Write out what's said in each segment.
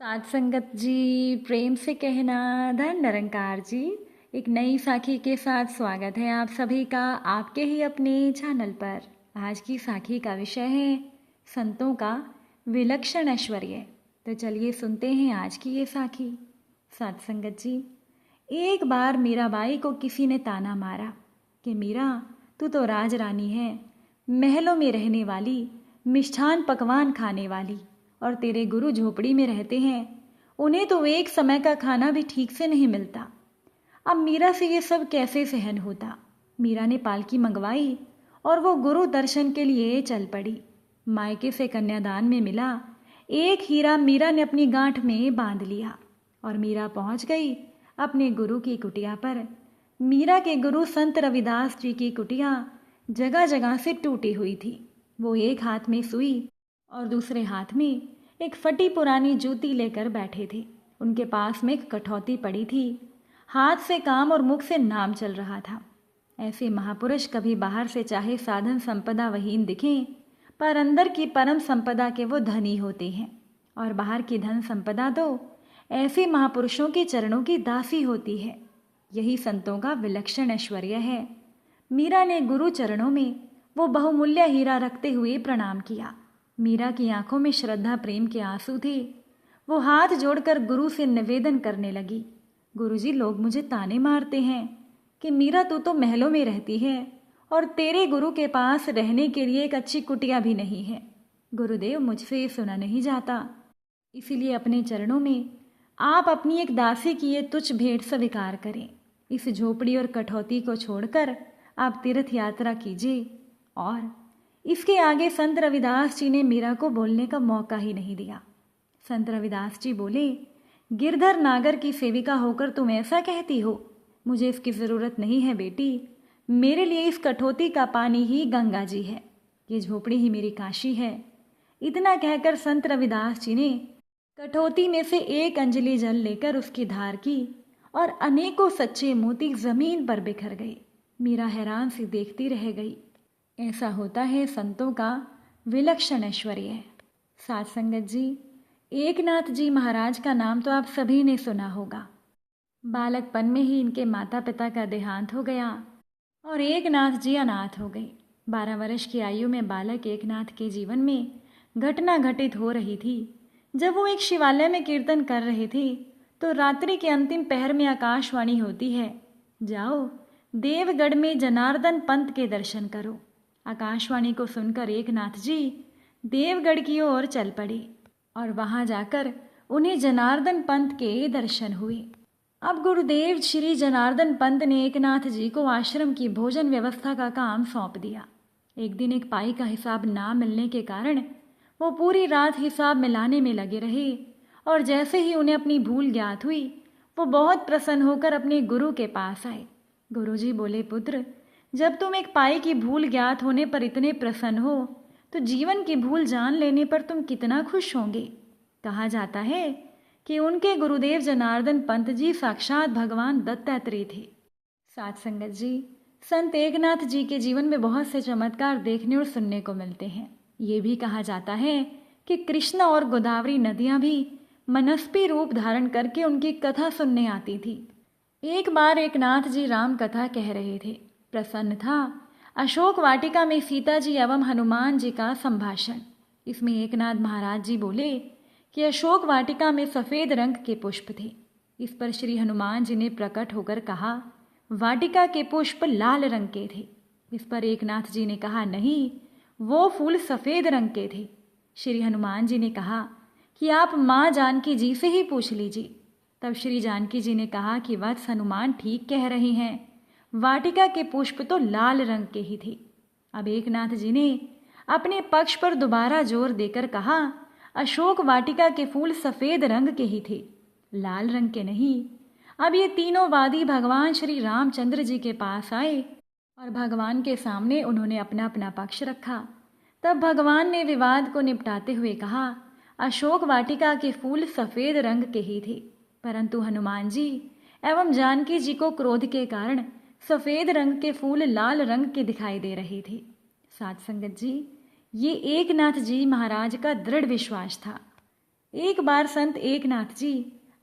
साध संगत जी, प्रेम से कहना धन निरंकार जी। एक नई साखी के साथ स्वागत है आप सभी का आपके ही अपने चैनल पर। आज की साखी का विषय है संतों का विलक्षण ऐश्वर्य। तो चलिए सुनते हैं आज की ये साखी। साध संगत जी, एक बार मीराबाई को किसी ने ताना मारा कि मीरा, तू तो राज रानी है, महलों में रहने वाली, मिष्ठान पकवान खाने वाली, और तेरे गुरु झोपड़ी में रहते हैं, उन्हें तो एक समय का खाना भी ठीक से नहीं मिलता। अब मीरा से ये सब कैसे सहन होता। मीरा ने पालकी मंगवाई और वो गुरु दर्शन के लिए चल पड़ी। मायके से कन्यादान में मिला एक हीरा मीरा ने अपनी गांठ में बांध लिया और मीरा पहुंच गई अपने गुरु की कुटिया पर। मीरा के गुरु संत रविदास जी की कुटिया जगह जगह से टूटी हुई थी। वो एक हाथ में सुई और दूसरे हाथ में एक फटी पुरानी जूती लेकर बैठे थे। उनके पास में एक कठौती पड़ी थी। हाथ से काम और मुख से नाम चल रहा था। ऐसे महापुरुष कभी बाहर से चाहे साधन संपदा वहीन दिखें, पर अंदर की परम संपदा के वो धनी होते हैं, और बाहर की धन संपदा तो ऐसे महापुरुषों के चरणों की दासी होती है। यही संतों का विलक्षण ऐश्वर्य है। मीरा ने गुरु चरणों में वो बहुमूल्य हीरा रखते हुए प्रणाम किया। मीरा की आंखों में श्रद्धा प्रेम के आंसू थे। वो हाथ जोड़कर गुरु से निवेदन करने लगी, गुरुजी, लोग मुझे ताने मारते हैं कि मीरा तू तो महलों में रहती है और तेरे गुरु के पास रहने के लिए एक अच्छी कुटिया भी नहीं है। गुरुदेव, मुझसे ये सुना नहीं जाता, इसीलिए अपने चरणों में आप अपनी एक दासी की ये तुच्छ भेंट स्वीकार करें। इस झोपड़ी और कठौती को छोड़कर आप तीर्थ यात्रा कीजिए। और इसके आगे संत रविदास जी ने मीरा को बोलने का मौका ही नहीं दिया। संत रविदास जी बोले, गिरधर नागर की सेविका होकर तुम ऐसा कहती हो? मुझे इसकी ज़रूरत नहीं है बेटी। मेरे लिए इस कठौती का पानी ही गंगा जी है, ये झोपड़ी ही मेरी काशी है। इतना कहकर संत रविदास जी ने कठौती में से एक अंजलि जल लेकर उसकी धार की और अनेकों सच्चे मोती जमीन पर बिखर गए। मीरा हैरान सी देखती रह गई। ऐसा होता है संतों का विलक्षण ऐश्वर्य। साध संगत जी, एकनाथ जी महाराज का नाम तो आप सभी ने सुना होगा। बालकपन में ही इनके माता पिता का देहांत हो गया और एकनाथ जी अनाथ हो गए। 12 वर्ष की आयु में बालक एकनाथ के जीवन में घटना घटित हो रही थी। जब वो एक शिवालय में कीर्तन कर रहे थे तो रात्रि के अंतिम पहर में आकाशवाणी होती है, जाओ देवगढ़ में जनार्दन पंत के दर्शन करो। आकाशवाणी को सुनकर एकनाथ जी देवगढ़ की ओर चल पड़े और वहां जाकर उन्हें जनार्दन पंत के दर्शन हुए। अब गुरुदेव श्री जनार्दन पंत ने एकनाथ जी को आश्रम की भोजन व्यवस्था का काम सौंप दिया। एक दिन एक पाई का हिसाब ना मिलने के कारण वो पूरी रात हिसाब मिलाने में लगे रहे, और जैसे ही उन्हें अपनी भूल ज्ञात हुई वो बहुत प्रसन्न होकर अपने गुरु के पास आए। गुरुजी बोले, पुत्र, जब तुम एक पाई की भूल ज्ञात होने पर इतने प्रसन्न हो तो जीवन की भूल जान लेने पर तुम कितना खुश होंगे। कहा जाता है कि उनके गुरुदेव जनार्दन पंत जी साक्षात भगवान दत्तात्रेय थे। साध संगत जी, संत एकनाथ जी के जीवन में बहुत से चमत्कार देखने और सुनने को मिलते हैं। ये भी कहा जाता है कि कृष्णा और गोदावरी नदियां भी मनस्वी रूप धारण करके उनकी कथा सुनने आती थी। एक बार एकनाथ जी राम कथा कह रहे थे। प्रसन्न था अशोक वाटिका में सीता जी एवं हनुमान जी का संभाषण। इसमें एकनाथ महाराज जी बोले कि अशोक वाटिका में सफ़ेद रंग के पुष्प थे। इस पर श्री हनुमान जी ने प्रकट होकर कहा, वाटिका के पुष्प लाल रंग के थे। इस पर एकनाथ जी ने कहा, नहीं, वो फूल सफ़ेद रंग के थे। श्री हनुमान जी ने कहा कि आप माँ जानकी जी से ही पूछ लीजिए। तब श्री जानकी जी ने कहा कि वत्स हनुमान ठीक कह रहे हैं, वाटिका के पुष्प तो लाल रंग के ही थे। अब एकनाथ जी ने अपने पक्ष पर दोबारा जोर देकर कहा, अशोक वाटिका के फूल सफ़ेद रंग के ही थे, लाल रंग के नहीं। अब ये तीनों वादी भगवान श्री रामचंद्र जी के पास आए और भगवान के सामने उन्होंने अपना अपना पक्ष रखा। तब भगवान ने विवाद को निपटाते हुए कहा, अशोक वाटिका के फूल सफ़ेद रंग के ही थे, परंतु हनुमान जी एवं जानकी जी को क्रोध के कारण सफ़ेद रंग के फूल लाल रंग के दिखाई दे रहे थे। साध संगत जी, ये एकनाथ जी महाराज का दृढ़ विश्वास था। एक बार संत एकनाथ जी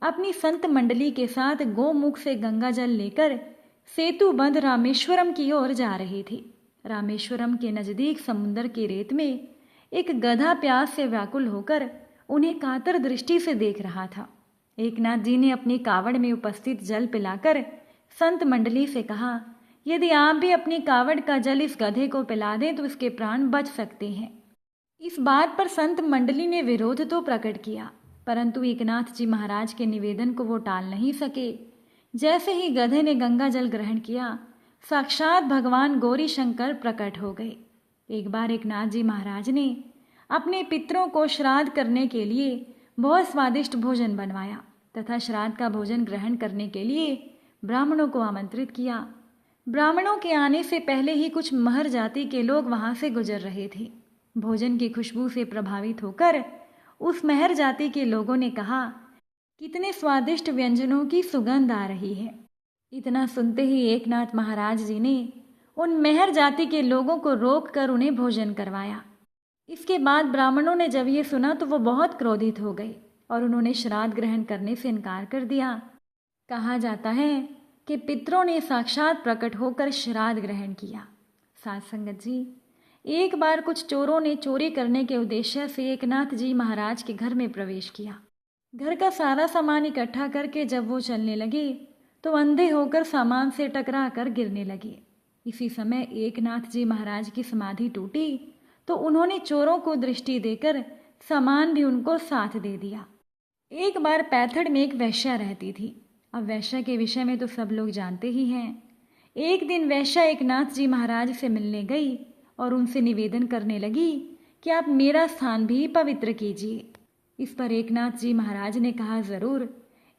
अपनी संत मंडली के साथ गोमुख से गंगा जल लेकर सेतुबंध रामेश्वरम की ओर जा रहे थे। रामेश्वरम के नजदीक समुद्र की रेत में एक गधा प्यास से व्याकुल होकर उन्हें कातर दृष्टि से देख रहा था। एकनाथ जी ने अपनी कावड़ में उपस्थित जल पिलाकर संत मंडली से कहा, यदि आप भी अपनी कावड़ का जल इस गधे को पिला दें तो इसके प्राण बच सकते हैं। इस बात पर संत मंडली ने विरोध तो प्रकट किया, परंतु एकनाथ जी महाराज के निवेदन को वो टाल नहीं सके। जैसे ही गधे ने गंगा जल ग्रहण किया, साक्षात भगवान गौरी शंकर प्रकट हो गए। एक बार एकनाथ जी महाराज ने अपने पितरों को श्राद्ध करने के लिए बहुत स्वादिष्ट भोजन बनवाया तथा श्राद्ध का भोजन ग्रहण करने के लिए ब्राह्मणों को आमंत्रित किया। ब्राह्मणों के आने से पहले ही कुछ महर जाति के लोग वहां से गुजर रहे थे। भोजन की खुशबू से प्रभावित होकर उस महर जाति के लोगों ने कहा, कितने स्वादिष्ट व्यंजनों की सुगंध आ रही है। इतना सुनते ही एकनाथ महाराज जी ने उन महर जाति के लोगों को रोक कर उन्हें भोजन करवाया। इसके बाद ब्राह्मणों ने जब ये सुना तो वो बहुत क्रोधित हो गए और उन्होंने श्राद्ध ग्रहण करने से इनकार कर दिया। कहा जाता है कि पितरों ने साक्षात प्रकट होकर श्राद्ध ग्रहण किया। साथ संगत जी, एक बार कुछ चोरों ने चोरी करने के उद्देश्य से एकनाथ जी महाराज के घर में प्रवेश किया। घर का सारा सामान इकट्ठा करके जब वो चलने लगे तो अंधे होकर सामान से टकरा कर गिरने लगे। इसी समय एकनाथ जी महाराज की समाधि टूटी तो उन्होंने चोरों को दृष्टि देकर सामान भी उनको साथ दे दिया। एक बार पैथड़ में एक वैश्या रहती थी। अब वैश्या के विषय में तो सब लोग जानते ही हैं। एक दिन वैश्या एकनाथ जी महाराज से मिलने गई और उनसे निवेदन करने लगी कि आप मेरा स्थान भी पवित्र कीजिए। इस पर एकनाथ जी महाराज ने कहा, जरूर।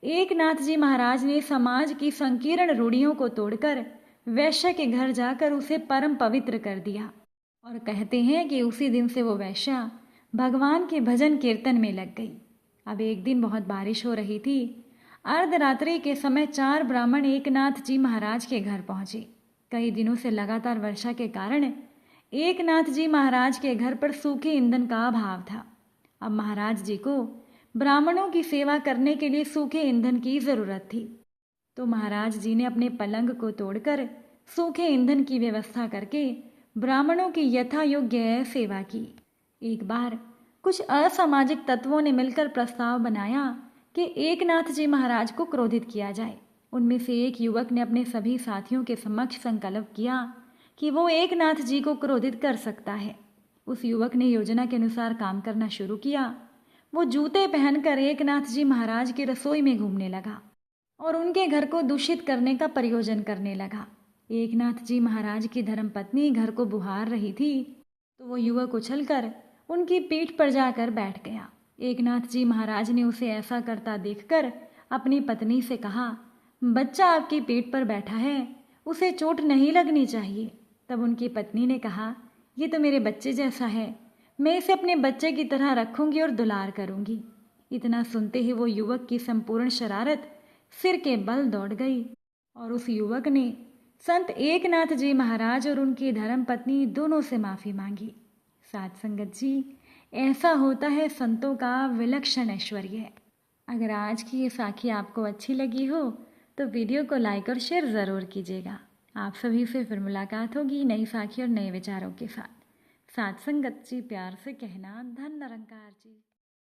एकनाथ जी महाराज ने समाज की संकीर्ण रूढ़ियों को तोड़कर वैश्या के घर जाकर उसे परम पवित्र कर दिया और कहते हैं कि उसी दिन से वो वैश्या भगवान के भजन कीर्तन में लग गई। अब एक दिन बहुत बारिश हो रही थी। अर्धरात्रि के समय 4 ब्राह्मण एकनाथ जी महाराज के घर पहुंचे। कई दिनों से लगातार वर्षा के कारण एकनाथ जी महाराज के घर पर सूखे ईंधन का अभाव था। अब महाराज जी को ब्राह्मणों की सेवा करने के लिए सूखे ईंधन की जरूरत थी, तो महाराज जी ने अपने पलंग को तोड़कर सूखे ईंधन की व्यवस्था करके ब्राह्मणों की यथा योग्य सेवा की। एक बार कुछ असामाजिक तत्वों ने मिलकर प्रस्ताव बनाया कि एकनाथ जी महाराज को क्रोधित किया जाए। उनमें से एक युवक ने अपने सभी साथियों के समक्ष संकल्प किया कि वो एकनाथ जी को क्रोधित कर सकता है। उस युवक ने योजना के अनुसार काम करना शुरू किया। वो जूते पहनकर एकनाथ जी महाराज की रसोई में घूमने लगा और उनके घर को दूषित करने का प्रयोजन करने लगा। एकनाथ जी महाराज की धर्मपत्नी घर को बुहार रही थी तो वो युवक उछलकर उनकी पीठ पर जाकर बैठ गया। एकनाथ जी महाराज ने उसे ऐसा करता देखकर अपनी पत्नी से कहा, बच्चा आपकी पीठ पर बैठा है, उसे चोट नहीं लगनी चाहिए। तब उनकी पत्नी ने कहा, ये तो मेरे बच्चे जैसा है, मैं इसे अपने बच्चे की तरह रखूंगी और दुलार करूंगी। इतना सुनते ही वो युवक की संपूर्ण शरारत सिर के बल दौड़ गई और उस युवक ने संत एकनाथ जी महाराज और उनकी धर्मपत्नी दोनों से माफ़ी मांगी। साथ संगत जी, ऐसा होता है संतों का विलक्षण ऐश्वर्य। अगर आज की ये साखी आपको अच्छी लगी हो तो वीडियो को लाइक और शेयर ज़रूर कीजिएगा। आप सभी से फिर मुलाकात होगी नई साखी और नए विचारों के साथ। साथ संगत जी, प्यार से कहना, धन निरंकार जी।